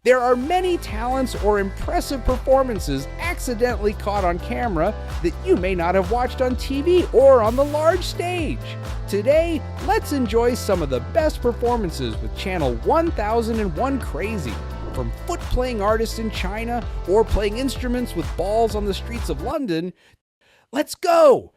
There are many talents or impressive performances accidentally caught on camera that you may not have watched on TV or on the large stage. Today, let's enjoy some of the best performances with Channel 1001 Crazy. From foot-playing artists in China or playing instruments with balls on the streets of London, let's go!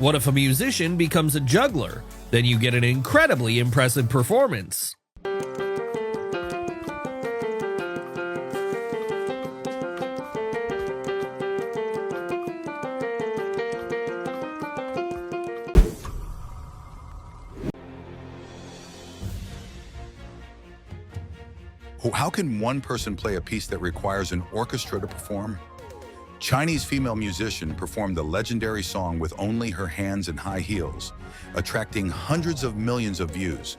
What if a musician becomes a juggler? Then you get an incredibly impressive performance. How can one person play a piece that requires an orchestra to perform? Chinese female musician performed the legendary song with only her hands and high heels, attracting hundreds of millions of views.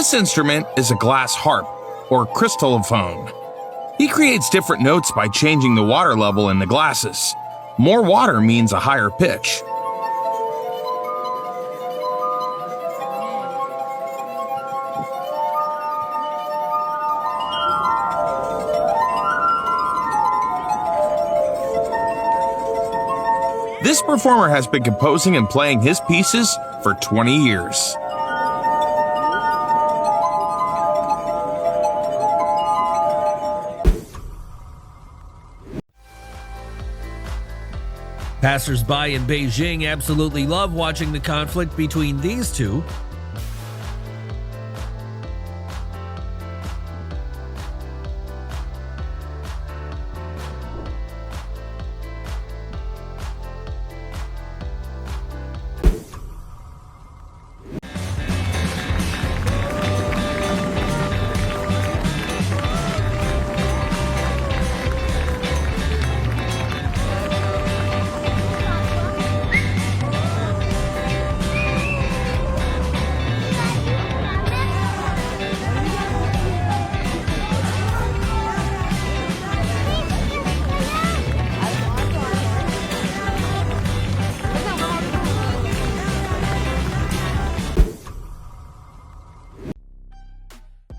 This instrument is a glass harp, or crystallophone. He creates different notes by changing the water level in the glasses. More water means a higher pitch. This performer has been composing and playing his pieces for 20 years. Passers-by in Beijing absolutely love watching the conflict between these two.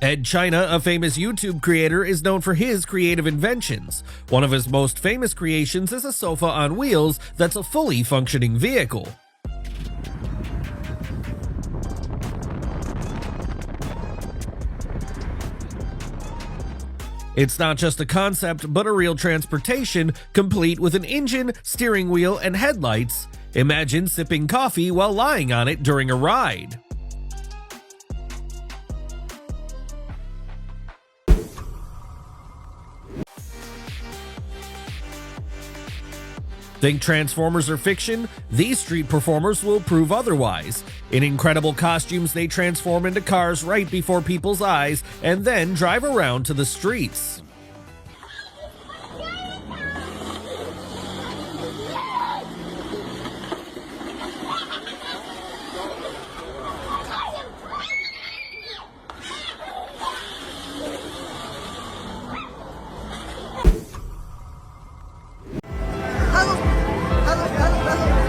Ed China, a famous YouTube creator, is known for his creative inventions. One of his most famous creations is a sofa on wheels that's a fully functioning vehicle. It's not just a concept, but a real transportation, complete with an engine, steering wheel, and headlights. Imagine sipping coffee while lying on it during a ride. Think Transformers are fiction? These street performers will prove otherwise. In incredible costumes, they transform into cars right before people's eyes and then drive around to the streets.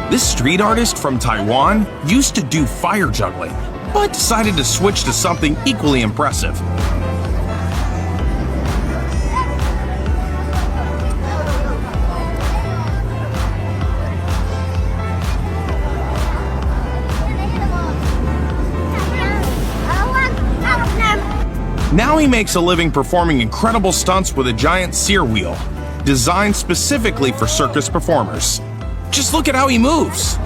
This street artist from Taiwan used to do fire juggling, but decided to switch to something equally impressive. Now he makes a living performing incredible stunts with a giant sear wheel, designed specifically for circus performers. Just look at how he moves.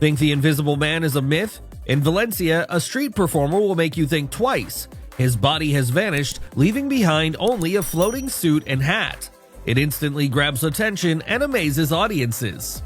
Think the Invisible Man is a myth? In Valencia, a street performer will make you think twice. His body has vanished, leaving behind only a floating suit and hat. It instantly grabs attention and amazes audiences.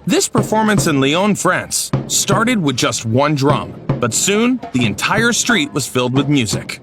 This performance in Lyon, France, started with just one drum, but soon the entire street was filled with music.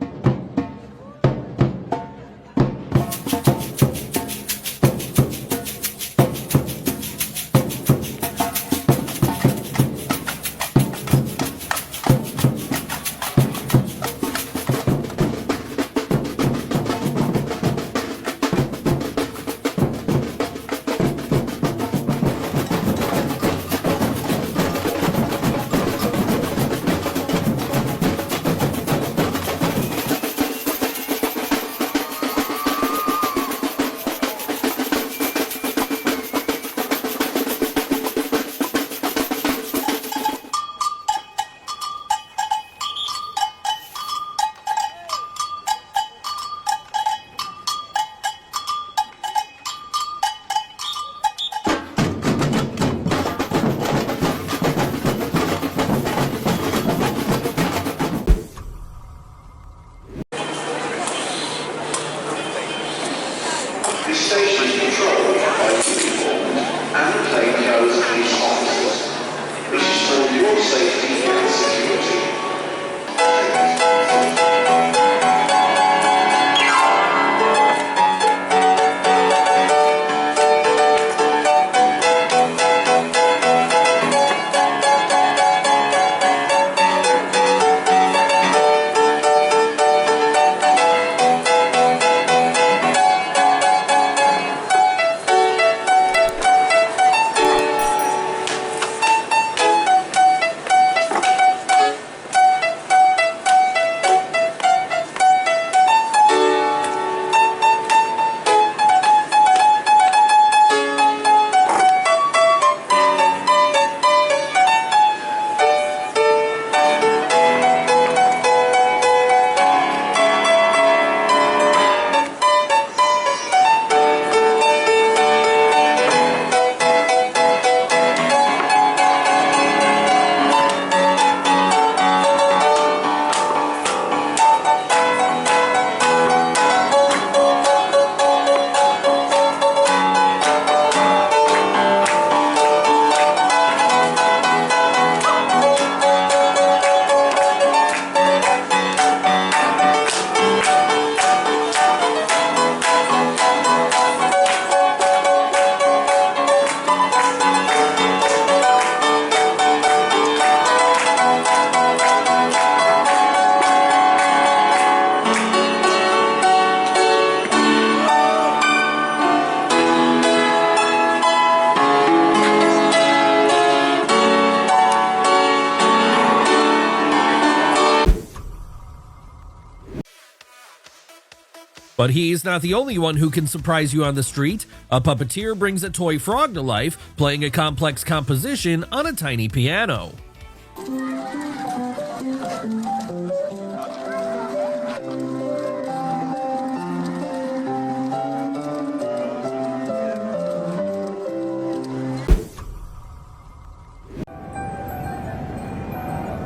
But he's not the only one who can surprise you on the street. A puppeteer brings a toy frog to life, playing a complex composition on a tiny piano.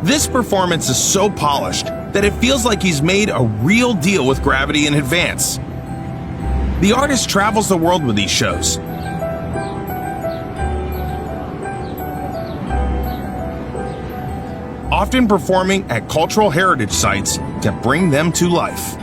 This performance is so polished that it feels like he's made a real deal with gravity in advance. The artist travels the world with these shows. Often performing at cultural heritage sites to bring them to life.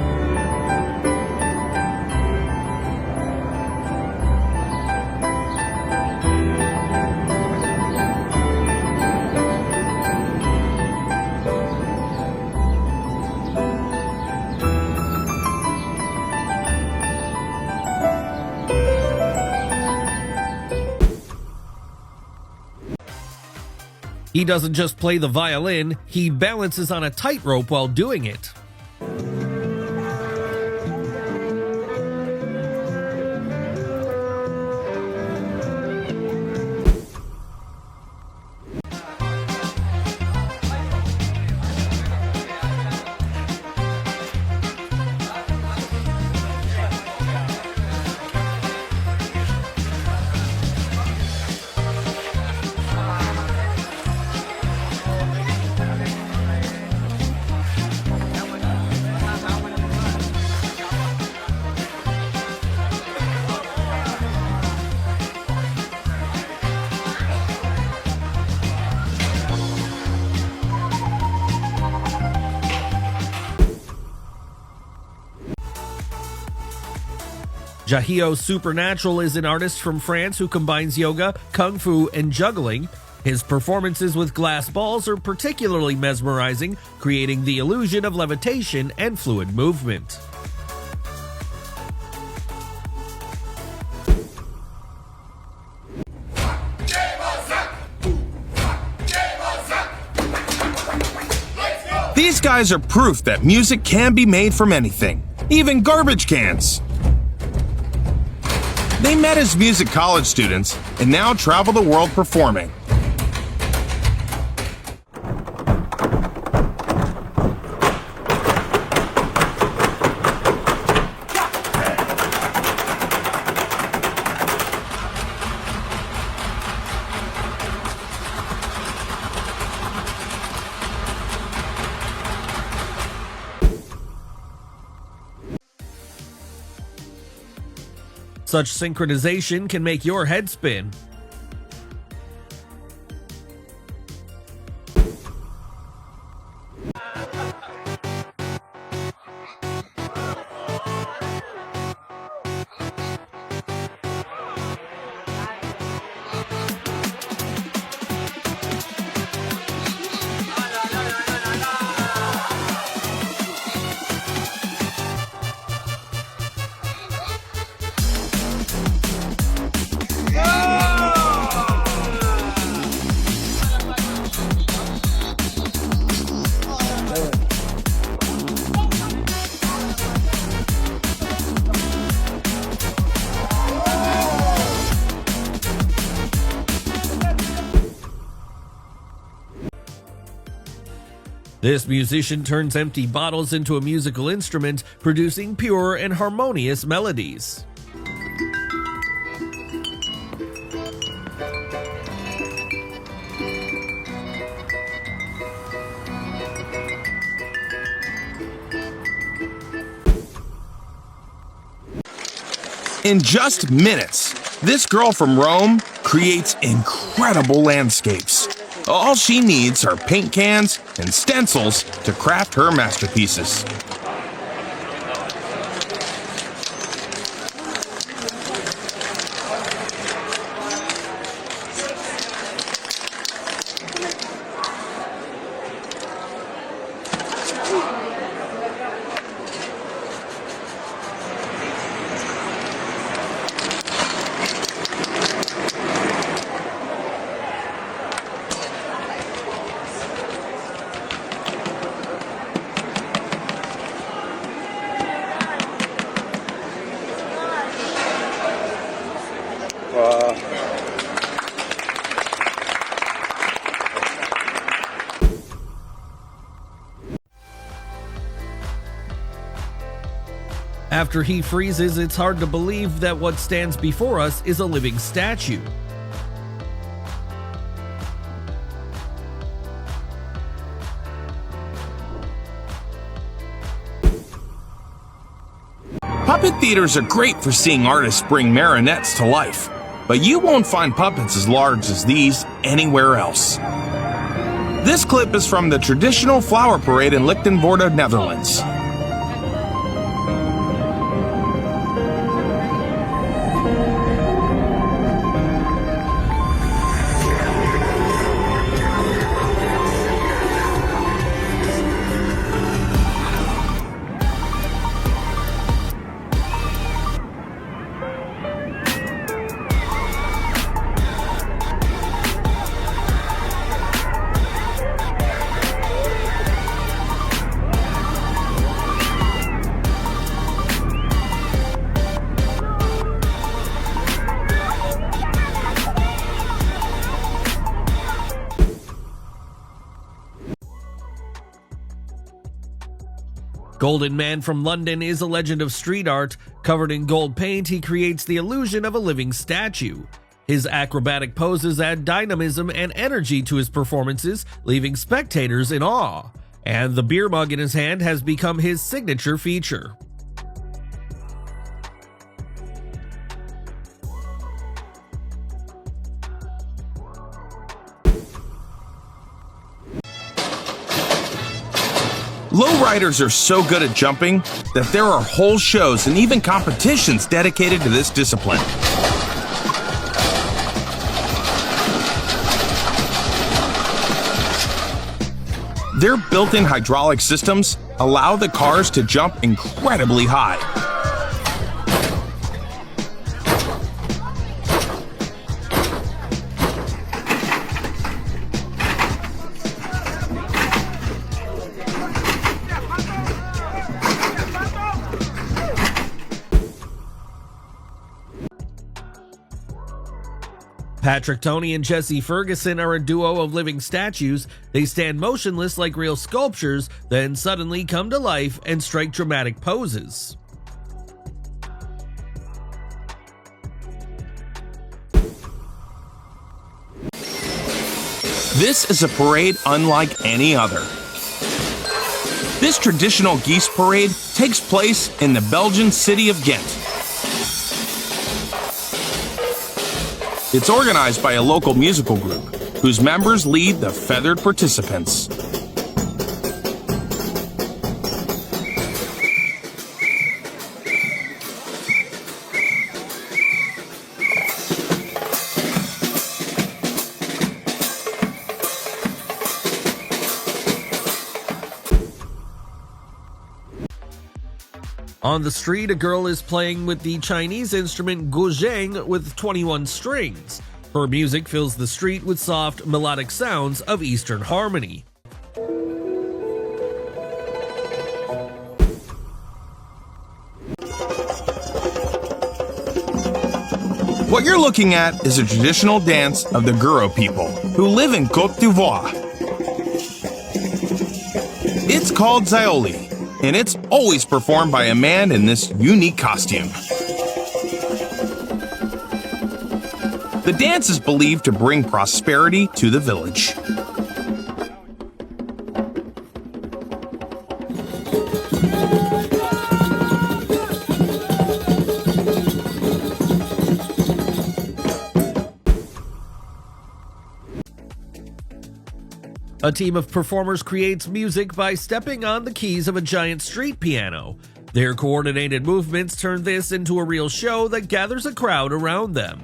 He doesn't just play the violin, he balances on a tightrope while doing it. Jahio Supernatural is an artist from France who combines yoga, kung fu, and juggling. His performances with glass balls are particularly mesmerizing, creating the illusion of levitation and fluid movement. These guys are proof that music can be made from anything, even garbage cans. They met as music college students and now travel the world performing. Such synchronization can make your head spin. This musician turns empty bottles into a musical instrument, producing pure and harmonious melodies. In just minutes, this girl from Rome creates incredible landscapes. All she needs are paint cans and stencils to craft her masterpieces. After he freezes, it's hard to believe that what stands before us is a living statue. Puppet theaters are great for seeing artists bring marionettes to life, but you won't find puppets as large as these anywhere else. This clip is from the traditional flower parade in Lichtenvoorde, Netherlands. Golden Man from London is a legend of street art. Covered in gold paint, he creates the illusion of a living statue. His acrobatic poses add dynamism and energy to his performances, leaving spectators in awe. And the beer mug in his hand has become his signature feature. Lowriders are so good at jumping that there are whole shows and even competitions dedicated to this discipline. Their built-in hydraulic systems allow the cars to jump incredibly high. Patrick Toney and Jesse Ferguson are a duo of living statues. They stand motionless like real sculptures, then suddenly come to life and strike dramatic poses. This is a parade unlike any other. This traditional geese parade takes place in the Belgian city of Ghent. It's organized by a local musical group, whose members lead the feathered participants. On the street, a girl is playing with the Chinese instrument guzheng with 21 strings. Her music fills the street with soft, melodic sounds of Eastern harmony. What you're looking at is a traditional dance of the Guro people, who live in Côte d'Ivoire. It's called Zaioli, and it's always performed by a man in this unique costume. The dance is believed to bring prosperity to the village. A team of performers creates music by stepping on the keys of a giant street piano. Their coordinated movements turn this into a real show that gathers a crowd around them.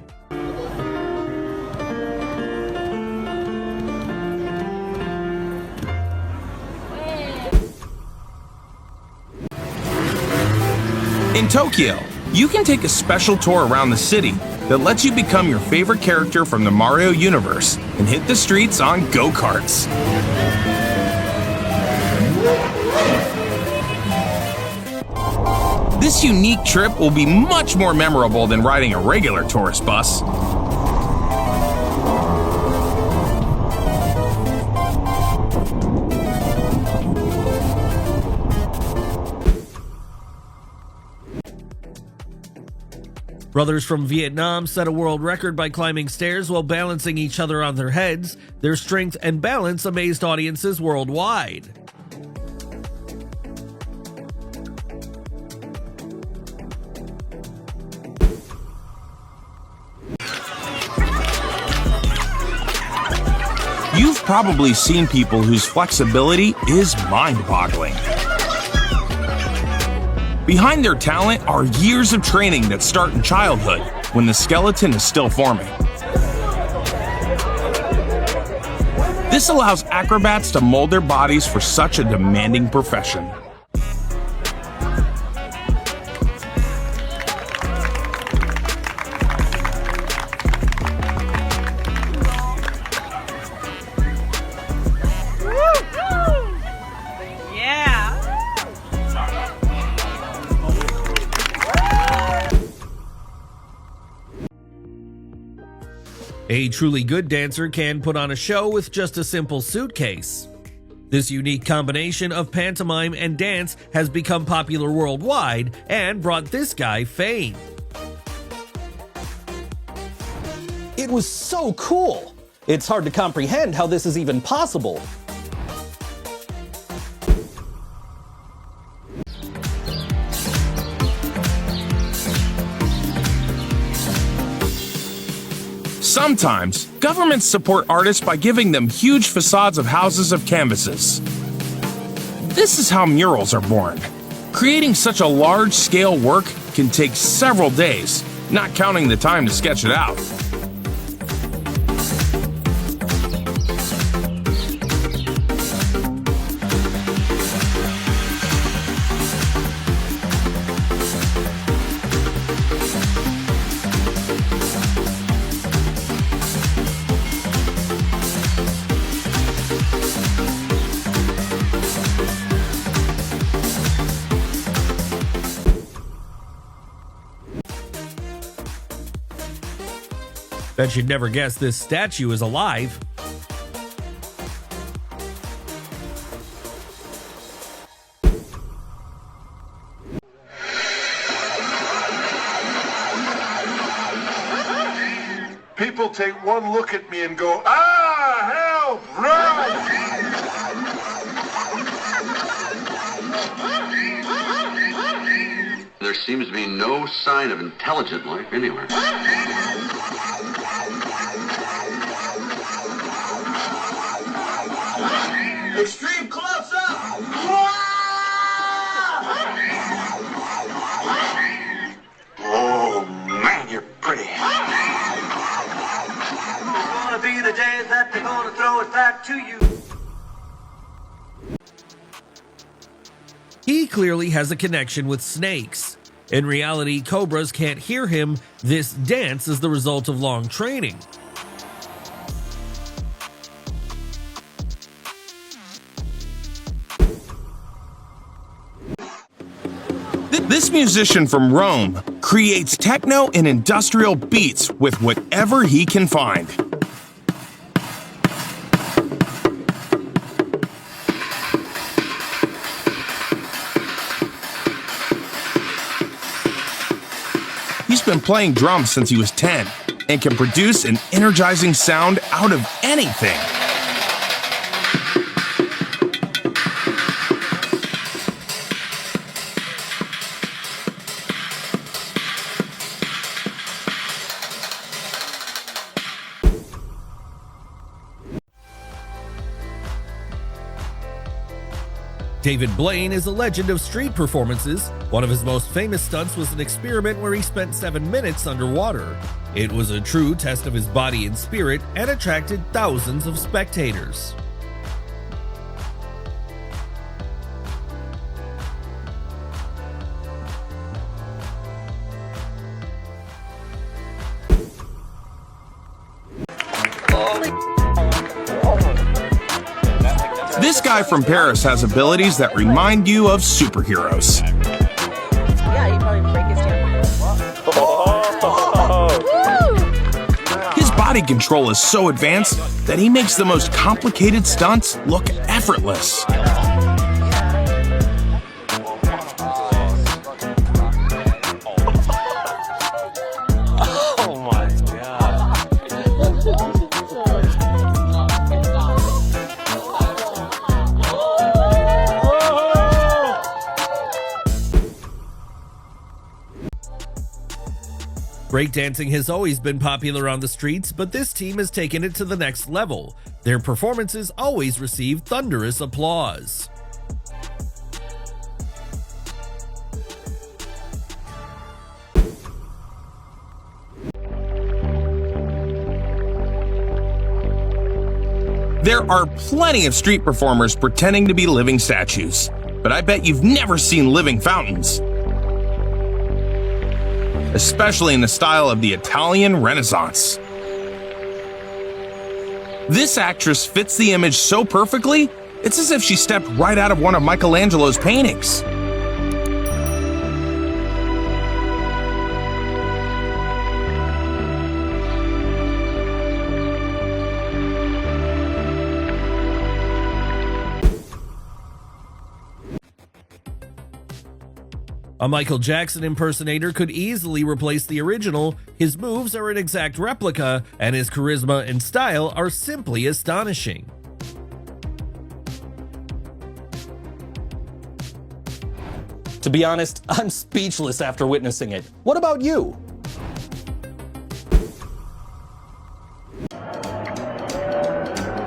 In Tokyo, you can take a special tour around the city that lets you become your favorite character from the Mario universe and hit the streets on go-karts. This unique trip will be much more memorable than riding a regular tourist bus. Brothers from Vietnam set a world record by climbing stairs while balancing each other on their heads. Their strength and balance amazed audiences worldwide. You've probably seen people whose flexibility is mind-boggling. Behind their talent are years of training that start in childhood, when the skeleton is still forming. This allows acrobats to mold their bodies for such a demanding profession. A truly good dancer can put on a show with just a simple suitcase. This unique combination of pantomime and dance has become popular worldwide and brought this guy fame. It was so cool! It's hard to comprehend how this is even possible. Sometimes, governments support artists by giving them huge facades of houses of canvases. This is how murals are born. Creating such a large-scale work can take several days, not counting the time to sketch it out. Bet you'd never guess this statue is alive. People take one look at me and go, "Ah, help, run!" There seems to be no sign of intelligent life anywhere. Extreme close-up! Oh, man, you're pretty. It's gonna be the day that they're gonna throw it back to you. He clearly has a connection with snakes. In reality, cobras can't hear him. This dance is the result of long training. This musician from Rome creates techno and industrial beats with whatever he can find. He's been playing drums since he was 10 and can produce an energizing sound out of anything. David Blaine is a legend of street performances. One of his most famous stunts was an experiment where he spent 7 minutes underwater. It was a true test of his body and spirit and attracted thousands of spectators. This guy from Paris has abilities that remind you of superheroes. Yeah, you probably break his His body control is so advanced that he makes the most complicated stunts look effortless. Breakdancing has always been popular on the streets, but this team has taken it to the next level. Their performances always receive thunderous applause. There are plenty of street performers pretending to be living statues, but I bet you've never seen living fountains. Especially in the style of the Italian Renaissance. This actress fits the image so perfectly, it's as if she stepped right out of one of Michelangelo's paintings. A Michael Jackson impersonator could easily replace the original. His moves are an exact replica, and his charisma and style are simply astonishing. To be honest, I'm speechless after witnessing it. What about you?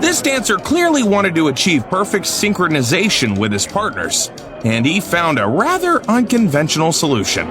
This dancer clearly wanted to achieve perfect synchronization with his partners, and he found a rather unconventional solution.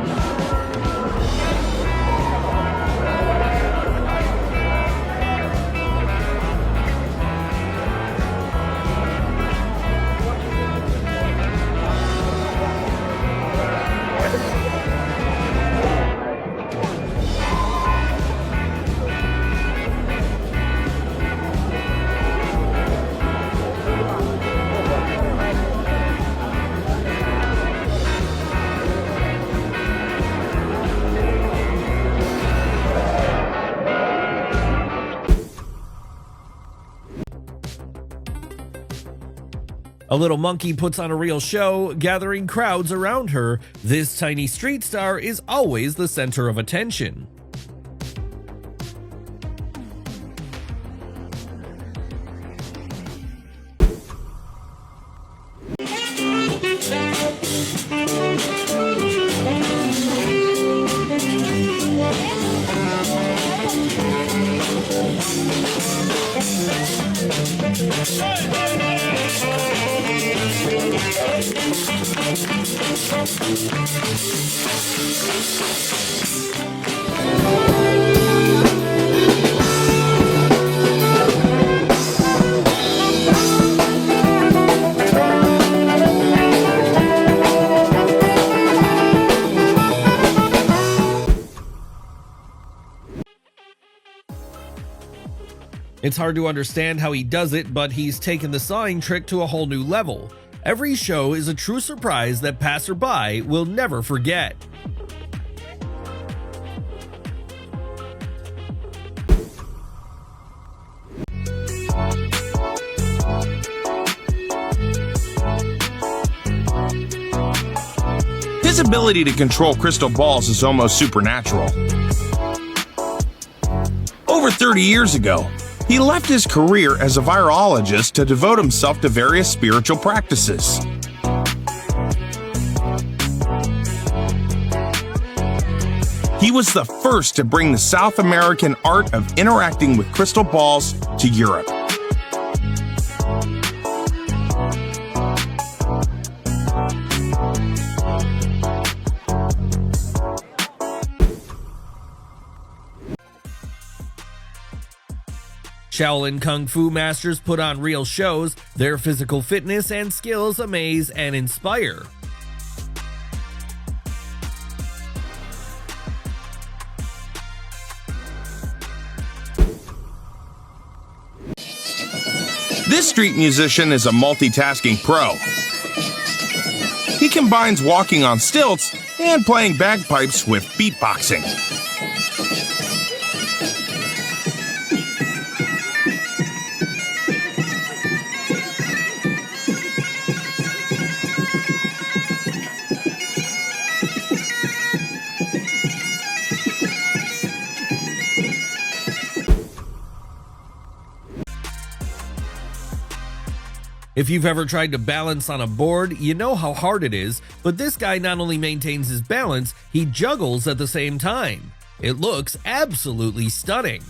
A little monkey puts on a real show, gathering crowds around her. This tiny street star is always the center of attention. It's hard to understand how he does it, but he's taken the sawing trick to a whole new level. Every show is a true surprise that passerby will never forget. His ability to control crystal balls is almost supernatural. Over 30 years ago, he left his career as a virologist to devote himself to various spiritual practices. He was the first to bring the South American art of interacting with crystal balls to Europe. Shaolin Kung Fu masters put on real shows. Their physical fitness and skills amaze and inspire. This street musician is a multitasking pro. He combines walking on stilts and playing bagpipes with beatboxing. If you've ever tried to balance on a board, you know how hard it is, but this guy not only maintains his balance, he juggles at the same time. It looks absolutely stunning.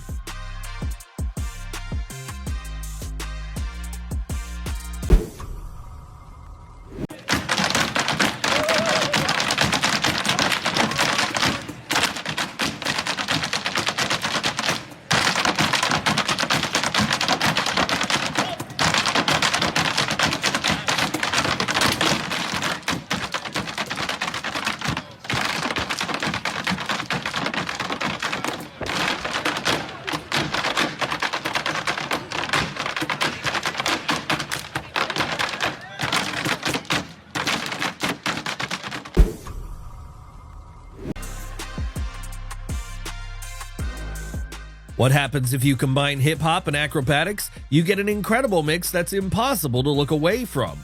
What happens if you combine hip-hop and acrobatics? You get an incredible mix that's impossible to look away from.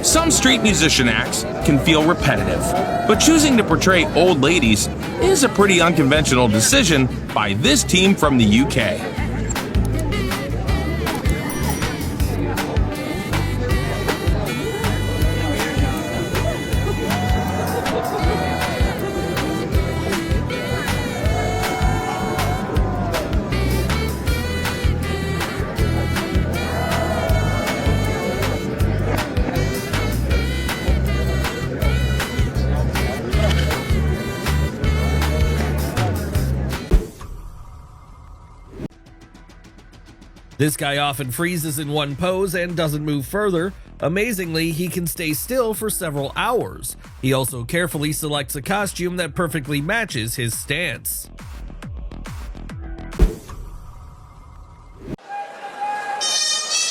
Some street musician acts can feel repetitive, but choosing to portray old ladies is a pretty unconventional decision by this team from the UK. This guy often freezes in one pose and doesn't move further. Amazingly, he can stay still for several hours. He also carefully selects a costume that perfectly matches his stance.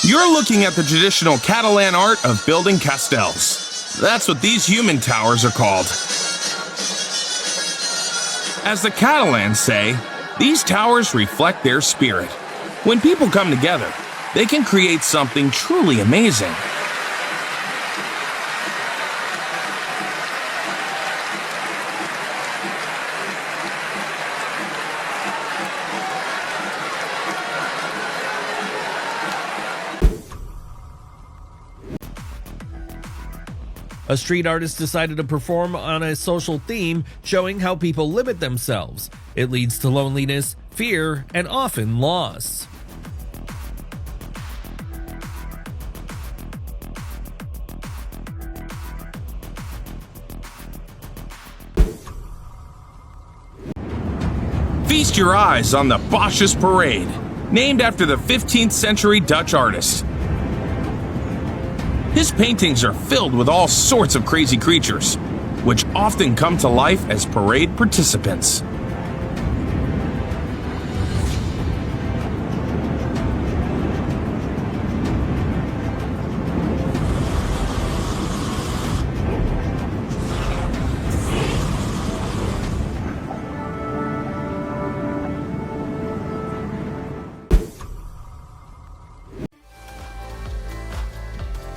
You're looking at the traditional Catalan art of building castells. That's what these human towers are called. As the Catalans say, these towers reflect their spirit. When people come together, they can create something truly amazing. A street artist decided to perform on a social theme, showing how people limit themselves. It leads to loneliness, fear, and often loss. Feast your eyes on the Bosches Parade, named after the 15th century Dutch artist. His paintings are filled with all sorts of crazy creatures, which often come to life as parade participants.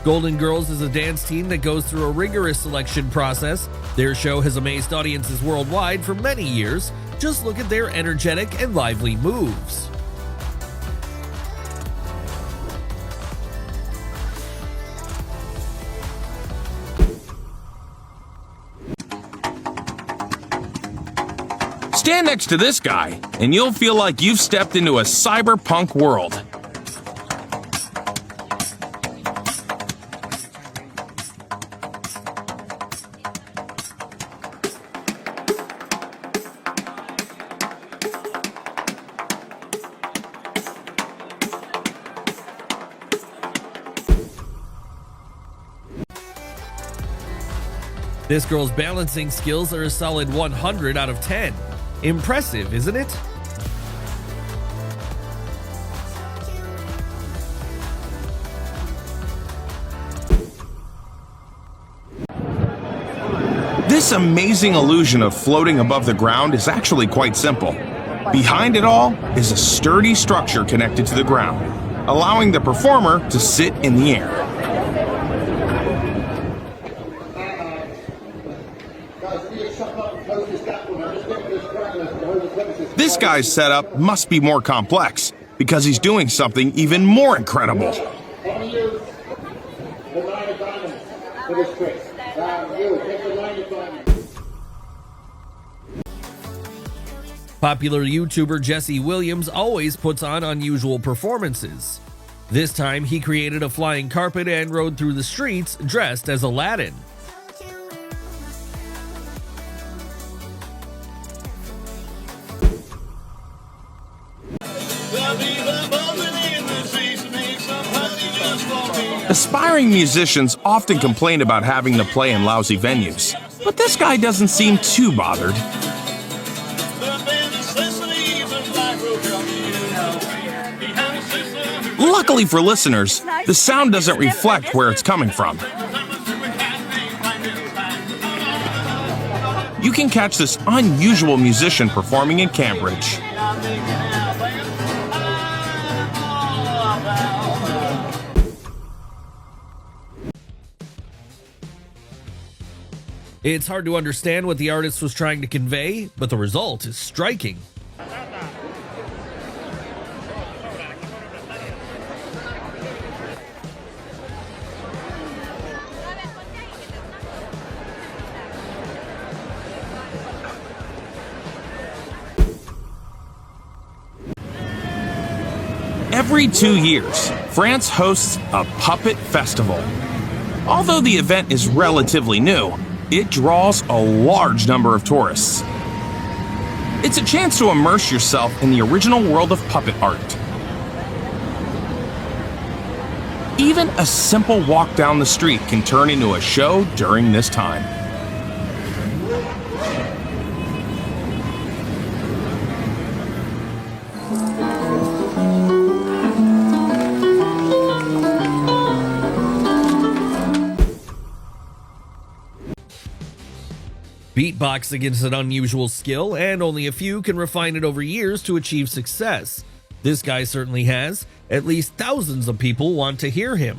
Golden Girls is a dance team that goes through a rigorous selection process. Their show has amazed audiences worldwide for many years. Just look at their energetic and lively moves. Stand next to this guy, and you'll feel like you've stepped into a cyberpunk world. This girl's balancing skills are a solid 100 out of 10. Impressive, isn't it? This amazing illusion of floating above the ground is actually quite simple. Behind it all is a sturdy structure connected to the ground, allowing the performer to sit in the air. guy's setup must be more complex because he's doing something even more incredible. Popular YouTuber Jesse Williams always puts on unusual performances. This time, he created a flying carpet and rode through the streets dressed as Aladdin. Aspiring musicians often complain about having to play in lousy venues, but this guy doesn't seem too bothered. Luckily for listeners, the sound doesn't reflect where it's coming from. You can catch this unusual musician performing in Cambridge. It's hard to understand what the artist was trying to convey, but the result is striking. Every 2 years, France hosts a puppet festival. Although the event is relatively new, it draws a large number of tourists. It's a chance to immerse yourself in the original world of puppet art. Even a simple walk down the street can turn into a show during this time. Beatboxing is an unusual skill, and only a few can refine it over years to achieve success. This guy certainly has. At least thousands of people want to hear him.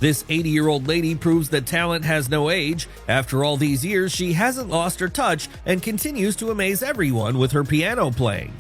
This 80-year-old lady proves that talent has no age. After all these years, she hasn't lost her touch and continues to amaze everyone with her piano playing.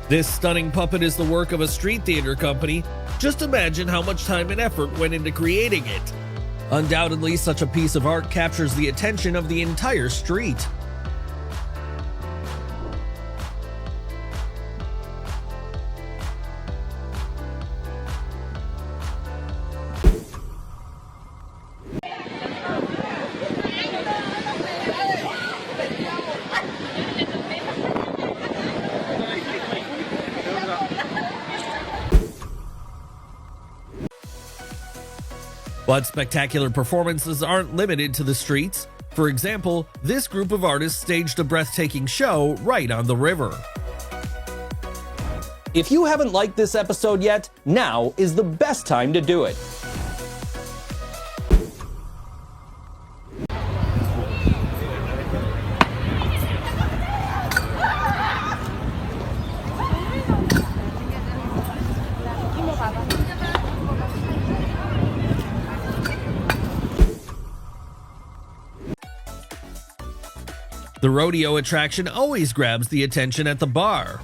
This stunning puppet is the work of a street theater company. Just imagine how much time and effort went into creating it. Undoubtedly, such a piece of art captures the attention of the entire street. But spectacular performances aren't limited to the streets. For example, this group of artists staged a breathtaking show right on the river. If you haven't liked this episode yet, now is the best time to do it. The rodeo attraction always grabs the attention at the bar.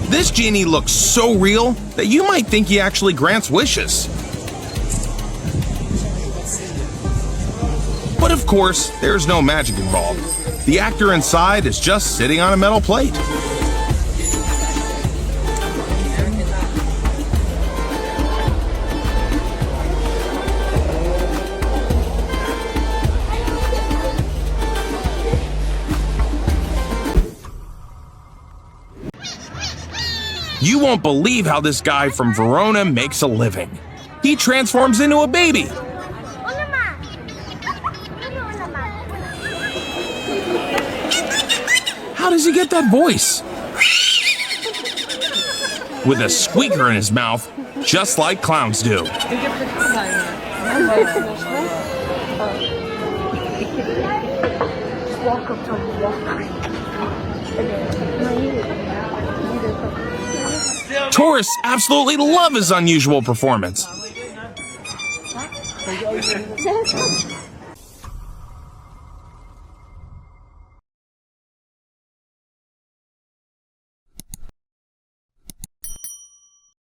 This genie looks so real that you might think he actually grants wishes. But of course, there's no magic involved. The actor inside is just sitting on a metal plate. You won't believe how this guy from Verona makes a living. He transforms into a baby. How does he get that voice? With a squeaker in his mouth, just like clowns do. Tourists absolutely love his unusual performance.